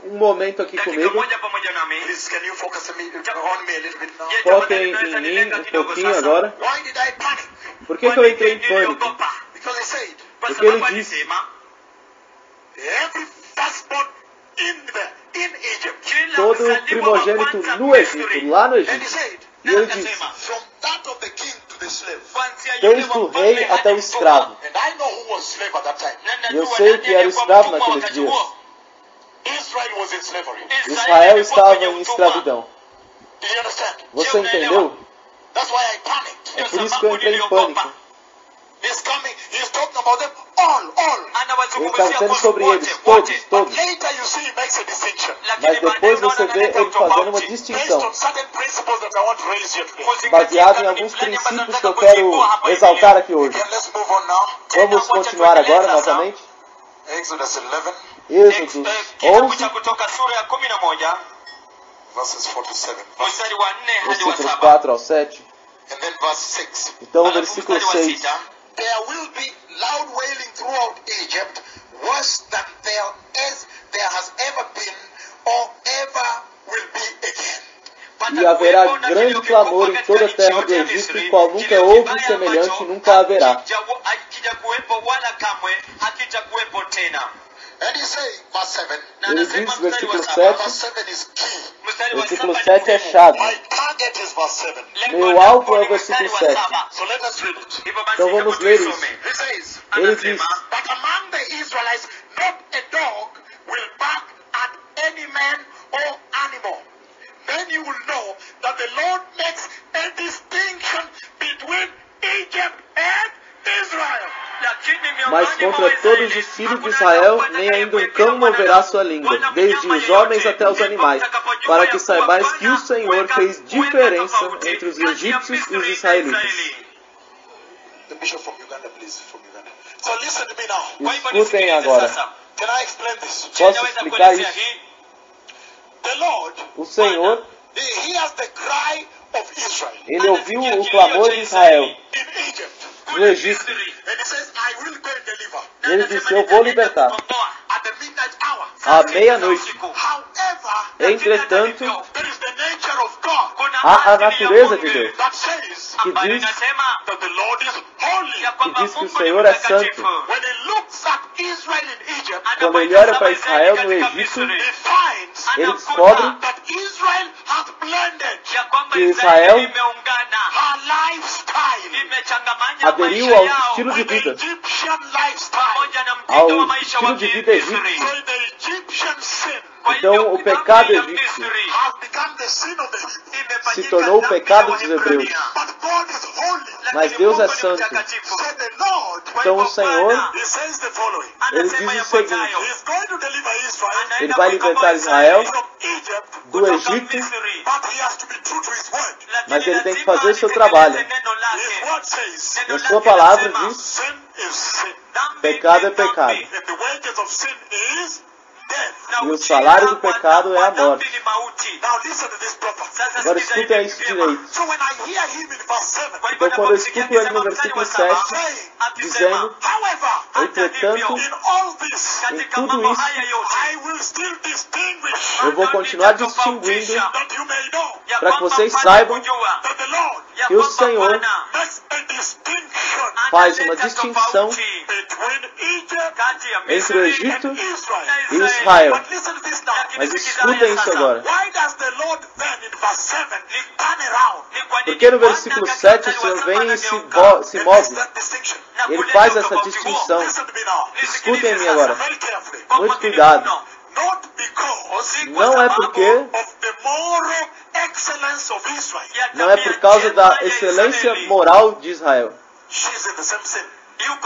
Um momento aqui comigo. Foquem em mim um pouquinho agora. Por que eu entrei em pânico? Porque ele disse, todo primogênito no Egito, lá no Egito. E ele disse, desde o rei até o escravo. E eu sei que era o escravo naqueles dias. Israel estava em escravidão. Você entendeu? É por isso que eu entrei em pânico. Ele está dizendo sobre eles, todos. Mas depois você vê ele fazendo uma distinção, baseado em alguns princípios que eu quero exaltar aqui hoje. Vamos continuar agora novamente. Êxodo 11, versículos 4 ao 7. Então, versículo 6. There will be loud wailing throughout Egypt, worse than there has ever been or ever will be again. E haverá grande clamor em toda a terra do Egito, qual nunca houve semelhante e nunca haverá. Ele diz, versículo 7, versículo 7 é chave. Meu alvo é o versículo 7. Então vamos ler isso. Ele diz, But among the Israelites, not a dog will bark at any man or animal. Then you will know that the Lord makes a distinction between Egypt and Israel. mas contra todos os filhos de Israel, nem ainda um cão moverá sua língua, desde os homens até os animais, para que saibais que o Senhor fez diferença entre os egípcios e os israelitas. The bishop from Uganda, please, from Uganda. So listen to me now. Escutem agora. Can I explain this? Posso explicar isso? The Lord, O Senhor, he hears the cry of Israel ele ouviu o clamor de Israel in Egypt. no Egito. And he says, I will go and deliver. Ele disse, eu vou libertar At the midnight hour. à meia-noite. However, Entretanto, there is the nature of God há a natureza de Deus, that says que diz that the Lord is holy. que o Senhor é santo. When he looks at Israel in Egypt, Quando ele olha para Israel no Egito, he finds ele descobre that Israel has blended que Israel her lifestyle aderiu ao estilo de with the vida, Egyptian lifestyle. ao estilo de vida egípcio. So the Egyptian sin Então o pecado egípcio has become the sin of the Hebrews. se tornou o pecado dos hebreus. But God is holy. Mas Deus é santo. So the Lord, Então o Senhor, he says the following. ele diz o seguinte, He's going to deliver Israel ele vai libertar Israel from Egypt, do Egito, but he has to be true to his word. mas ele tem que fazer o seu trabalho. His word says, E a sua palavra diz, sin is sin. pecado é pecado. And the wages of sin is death. E o salário do pecado é a morte. Now listen to this proper. Agora escutem isso direito. So when I hear him in verse 7, Então quando eu escuto ele no versículo 7, dizendo, however, entretanto, in all this, em tudo isso, I will still distinguish eu vou continuar distinguindo that you may know para que vocês saibam that the Lord que o Senhor makes a distinction faz uma distinção between Egypt entre o Egito and Israel. e Israel. But listen to this now. Mas escutem isso agora. Why does the Lord then in verse 7 turn around Porque no versículo 7 o Senhor vem e se and makes move. that distinction? Ele faz essa distinção. Listen to me now. Escutem-me agora. Very carefully. Muito cuidado. Not because Não é porque, of the moral excellence of Israel. não é por causa da excelência moral de Israel. She's in the same sin.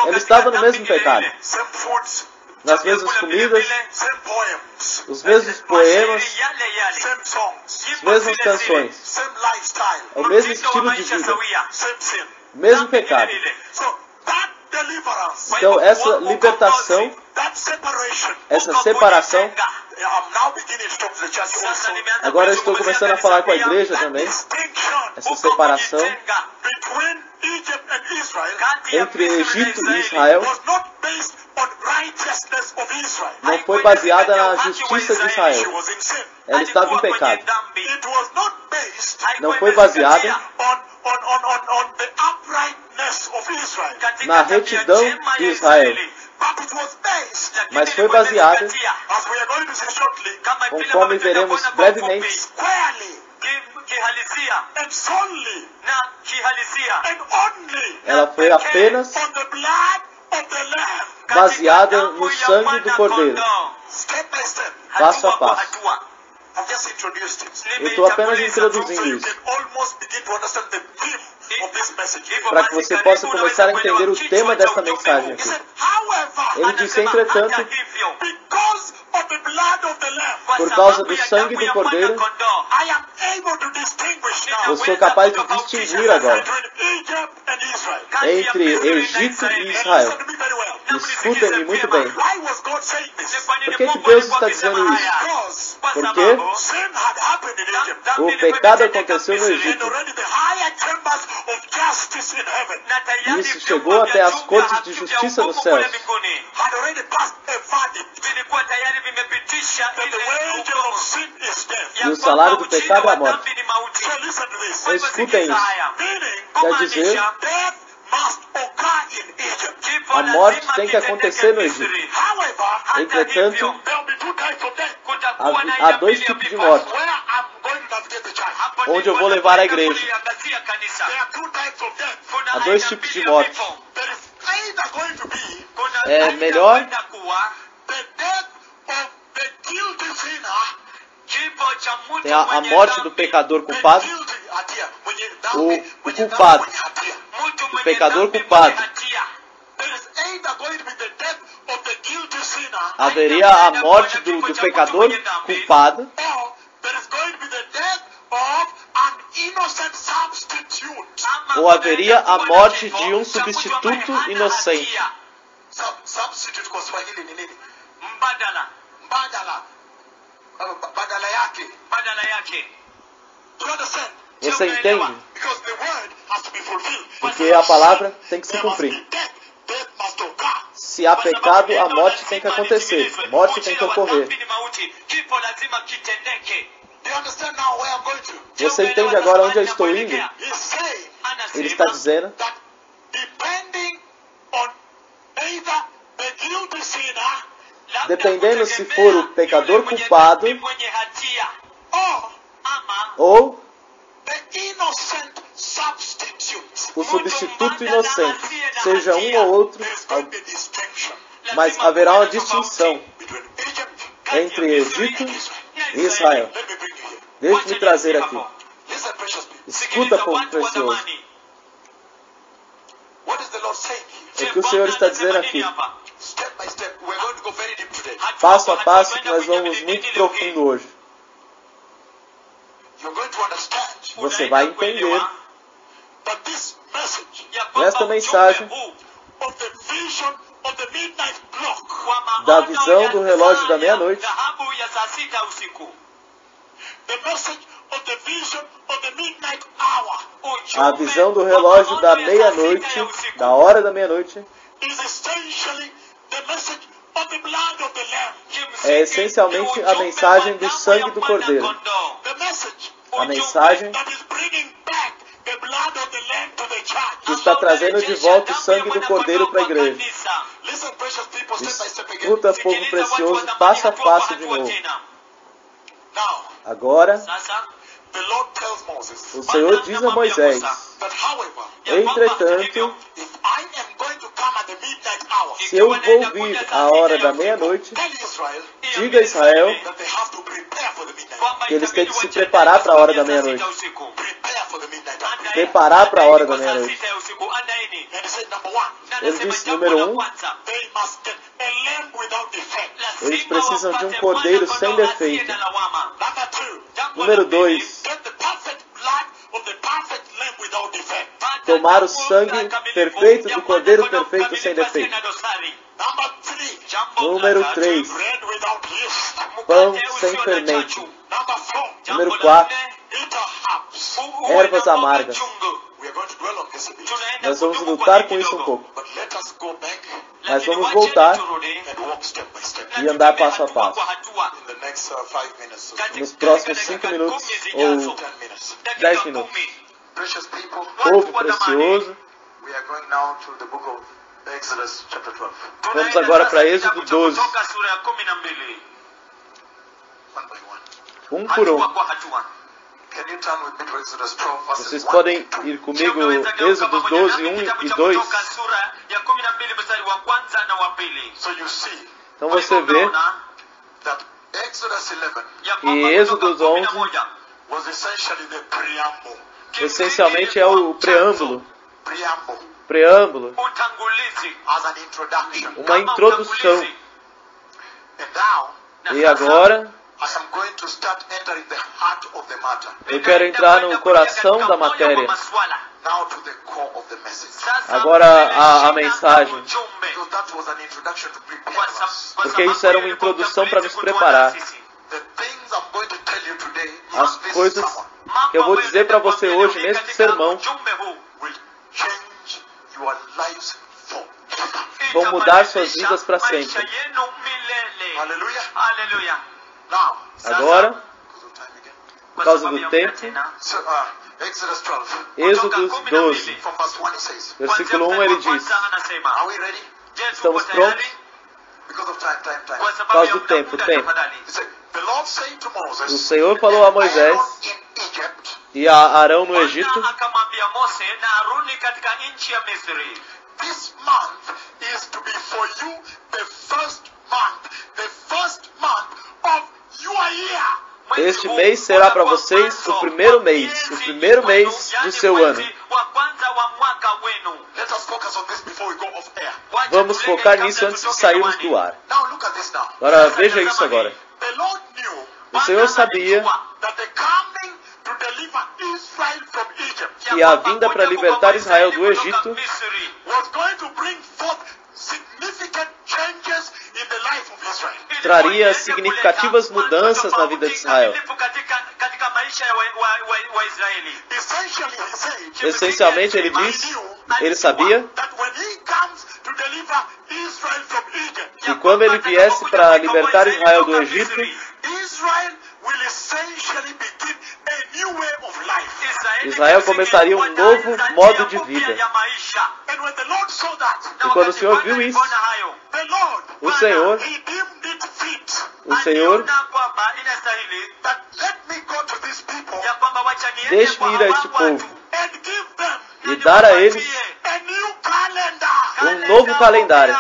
Ele estava no mesmo pecado, Same foods, nas mesmas comidas, same poems, os mesmos poemas, same songs, as mesmas canções, same lifestyle, o mesmo estilo de vida, same sin. mesmo pecado. So that deliverance, Então essa libertação, that separation, essa separação, I'm now beginning to talk to the church also. agora eu estou começando a falar com a igreja também, essa separação Between Egypt and Israel entre Egito e Israel was not based on righteousness of Israel. não foi baseada na justiça de She Israel. was in sin. Ela estava em pecado. It was not based Não foi baseada on the uprightness of Israel. na retidão de Israel, But it was based, mas foi baseada, as we are going to see shortly, conforme veremos brevemente, squarely and solely and only ela foi apenas on the blood of the Lamb. baseada no sangue do Cordeiro, Step by step. passo a passo. I've just introduced it. Eu estou apenas introduzindo So you isso, can almost begin to understand the theme of this message. para que você possa começar a entender o tema dessa mensagem He aqui. said, however, Ele disse, entretanto, because of the blood of the Lamb, por causa do sangue do Cordeiro, I am able to distinguish now eu sou capaz de distinguir agora between Egypt and Israel. entre Egito e Israel. Listen to me very well. Escutem-me muito bem. Why was God saying this? Por que Deus está dizendo isso? Because Porque sin had happened in Egypt. o pecado aconteceu no And Egito. already the higher chambers of justice in heaven E isso chegou até as cortes de justiça dos céus. had already passed a verdict that the wages of sin is death. E o salário do pecado é a morte. So listen to this. Então escutem isso. Meaning, Quer dizer, death must occur in Egypt. A morte tem que acontecer no Egito. However, Entretanto, there will be two types of death. há dois tipos de morte, Where I'm going to navigate the church. onde eu vou levar a igreja. There are two types of death. Há dois tipos de morte. There is either going to be É melhor the death of the guilty sinner. tem a morte do pecador culpado, o culpado, o pecador culpado. Haveria a morte do pecador culpado, ou haveria a morte de um substituto inocente. Substitute kwa Swahili ni nini? Mbadala. Badala yake. Do you understand? Você entende? Because the word has to be fulfilled. Porque a palavra tem que se cumprir. Death must occur. Se há pecado, a morte tem que acontecer. Morte tem que ocorrer. Do you understand now where I'm going to? Você entende agora onde eu estou indo? He's saying Ele está dizendo that depending on either the guilty sinner dependendo se for o pecador culpado or ou the innocent substitute. o substituto inocente, seja um ou outro, There is going to be a distinction mas haverá uma distinção between Egypt entre Egito e Israel. Let me bring you here. Deixe-me trazer aqui. Listen, precious people. Escuta, povo precioso. What is the Lord saying here? O que o Senhor está dizendo aqui? Step by step, we're going to go very deep today. Passo a passo, nós vamos muito profundo hoje. You're going to understand Você vai entender that this message nesta mensagem of the vision of the midnight clock, da visão do relógio da meia-noite, the message of the vision of the midnight hour, a visão do relógio da meia-noite, da hora da meia-noite, is essentially the message of the blood of the Lamb. é essencialmente a mensagem do sangue do Cordeiro. The message A mensagem that is bringing back the blood of the Lamb to the church. que está trazendo de volta o sangue do Cordeiro para a igreja. Listen, precious people, step by step again. Escuta, povo precioso, passo a passo de novo. Now, Agora, the Lord tells Moses o Senhor diz a Moisés, that, however, entretanto, if I am going to come at the midnight hour, se eu vou vir à hora da meia-noite, tell Israel diga a Israel that they have to prepare for the midnight hour. que eles têm que se preparar para a hora da meia-noite. Prepare for the midnight hour. Preparar para a hora da meia-noite. And he said, number one, Ele disse, número 1, they must get a lamb without defect. eles precisam de um cordeiro sem defeito. Number two, Número 2, get the perfect blood of the perfect lamb without defect. tomar o sangue perfeito do cordeiro perfeito sem defeito. Number three, Número 3, bread without yeast. pão sem fermento. Number four, Número 4, bitter herbs. ervas amargas. We are going to dwell on this a bit. Nós vamos lutar com isso um pouco. But let us go back Mas vamos voltar and walk step by step. e andar passo a passo. In the next 5 minutes, Nos próximos 5 minutos ou 10 minutes. 10 minutos. Precious people, Povo precioso, we are going now to the book of Exodus chapter 12. vamos agora para Êxodo 12, One by one. um por um. Can you turn with me to Exodus 12 verses Vocês 1 podem to 2? ir comigo, Êxodo 12, 1 e 2. So you see Então você vê that Exodus 11 que Êxodo 11 was essentially the preamble. essencialmente é o preâmbulo. Preamble Preâmbulo, as an introduction. uma introdução. And now E agora I am going to start entering the heart of the matter. eu quero entrar no coração da matéria. Now to the core of the message. Agora a mensagem. Because that was an introduction to prepare us. Porque isso era uma introdução para nos preparar. The things I'm going to tell you today As from this coisas sermon que eu vou dizer para você hoje neste sermão will change your lives forever. vão mudar suas vidas para sempre. Hallelujah. Now, Agora, because of time again. por causa do tempo, So, Exodus 12. Êxodo 12, From verse 1 it says, versículo 1, ele diz: are we ready? estamos prontos? Because of time. Por causa do tempo, tempo. He said, the Lord said to Moses, O Senhor falou a Moisés Aaron in Egypt, e a Arão no Egito: akamwambia Mose na Aruni katika nchi ya Misri, this month is to be for you the first month of your year. este mês será para vocês o primeiro mês do seu ano. Let us focus on this before we go off air. Vamos focar nisso antes de sairmos do ar. Now look at this now. Agora veja isso agora. The Lord knew O Senhor sabia that the coming to deliver Israel from Egypt que a vinda para libertar Israel do Egito was going to bring forth significant changes in the life of Israel. traria significativas mudanças na vida de Israel. Essentially, he said, Essencialmente, ele diz, ele sabia that when he comes to deliver Israel from Egypt, que quando ele viesse para libertar Israel do Egito, Israel will essentially begin a new way of life. Israel começaria um novo modo de vida. And when the Lord saw that, E quando o Senhor viu isso, the Lord, o Senhor, he deemed it fit that let me go to these people deixe-me ir a este povo and give them e dar a eles a new calendar. um novo calendário.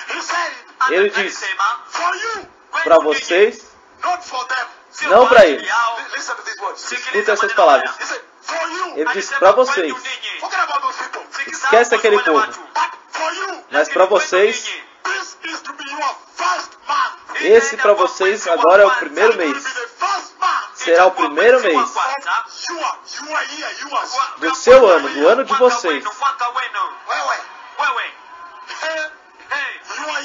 He said, Ele disse, for you, para vocês, not for them. não para eles. Listen to these words. Escuta essas palavras. He said, for you, Ele disse, para vocês. forget about those people. Esquece aquele povo. But for you, Mas para vocês, this is to be your first month. esse para vocês agora é o primeiro It will mês. be the first month Será o primeiro mês of your year, yours. do seu ano, do ano de vocês. Your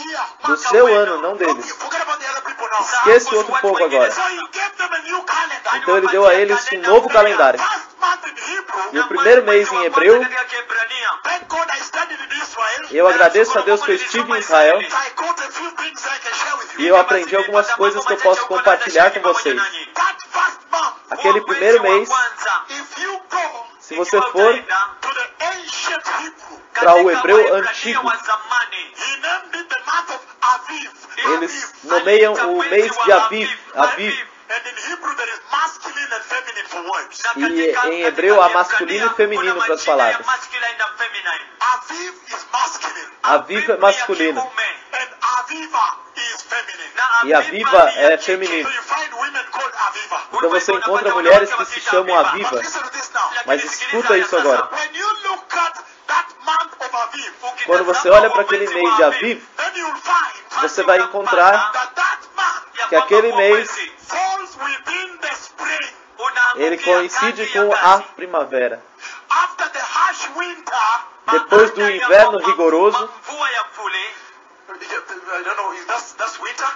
year. Do seu ano, não deles. Forget about the other people now. Esquece o outro povo agora. So he gave them a new calendar. Então ele deu a eles um novo calendário. First month in Hebrew. E o primeiro mês em hebreu, Thank God I studied in Israel. eu agradeço a Deus que eu estive em Israel I got a few things I can share with you. e eu aprendi algumas coisas que eu posso compartilhar com vocês. That first month, Aquele primeiro mês, if you go se você for to the ancient Hebrew, para o hebreu antigo, he named it the month of Aviv. eles nomeiam o mês de Aviv, Aviv. And in Hebrew there is masculine and feminine for words. E em hebreu há masculino e feminino para as palavras. Aviv is masculine Aviv é masculino and Aviva is feminine. e Aviva é feminino. So you find women called Aviva. Então você encontra mulheres que se chamam But Aviva. listen to this now. Mas escuta isso agora. When you look at that month of Aviv, Quando você olha para aquele mês de Aviv, then you'll find você vai encontrar that month que aquele mês falls within the spring. ele coincide com a primavera. After the harsh winter, Depois do inverno rigoroso, I don't know, that's winter?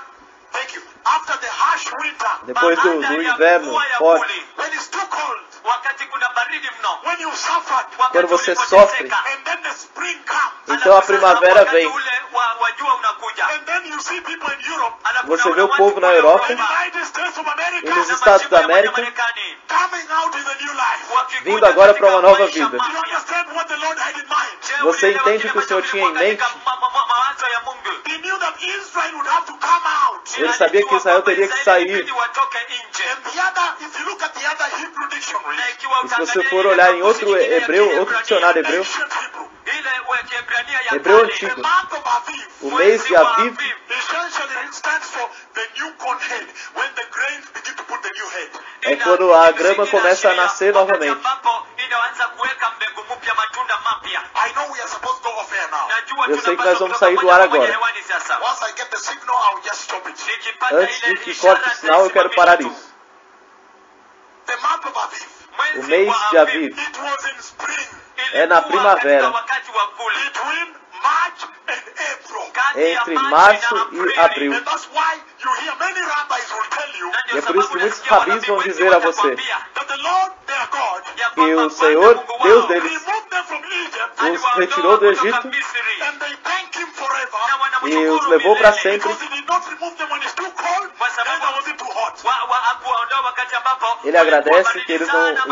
Thank you. After the harsh winter, depois do inverno forte, when it's too cold, when you suffered, quando você sofre, and then the spring comes, então a primavera vem. and then you see people in Europe, Você vê o povo na Europa the United States of America, e nos Estados da América coming out in a new life. vindo agora para uma nova vida. Do you understand what the Lord had in mind? Você entende o que o Senhor tinha em mente? He knew that Israel would have to come out. Ele sabia que Israel teria que sair. And the other, if you look at the other Hebrew dictionary, E se você for olhar em outro hebreu, outro dicionário hebreu, ancient Hebrew, hebreu the antigo, month of Aviv o mês de Aviv essentially stands for the new corn head, when the grains begin to put the new head. é quando a grama começa a nascer novamente. I know we are supposed to go off air now. Eu sei que nós vamos sair do ar agora. Once I get the signal, I'll just stop it. Antes de que corte o sinal, eu quero parar isso. The month of Aviv, O mês de Aviv it was in spring, é na primavera, between March and April. entre março e abril. And that's why you hear many rabbis will tell you E é por isso que muitos rabis vão dizer a você that the Lord their God que o Senhor, Deus deles, removed them from Egypt os retirou do Egito and they thank him forever e os levou para sempre, because he did not remove them when it's too cold, neither was it too hot. Ele agradece que ele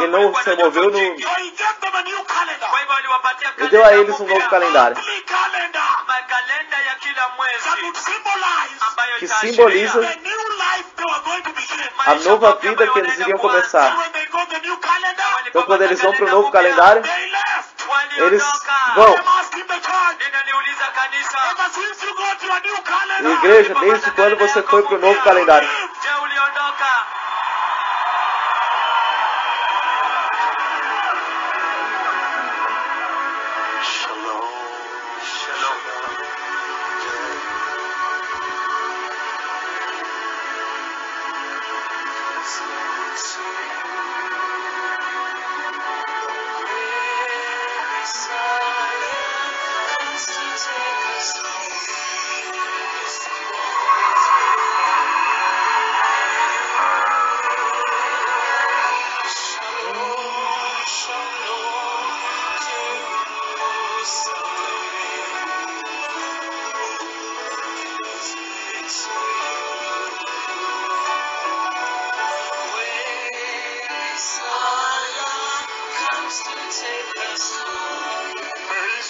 não se removeu no... So he gave them a new calendar. Kwa hivyo aliwapatia Ele deu a eles um mpya, novo calendário, Monthly calendar makalenda ya kila that would mwezi symbolize ambayo que itaashiria simboliza the new life they were going to begin. a nova vida que eles iriam And começar. when they got the new calendar, Então, quando eles vão para o novo calendário, they left. eles waliondoka. vão. I'm asking the church, Ninaliuliza kanisa, ever since you got your new E calendar, igreja, desde quando você foi para o novo calendário? je, uliondoka? Shalom. Shalom.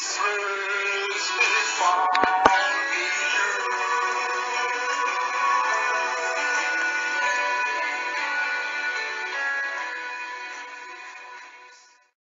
This is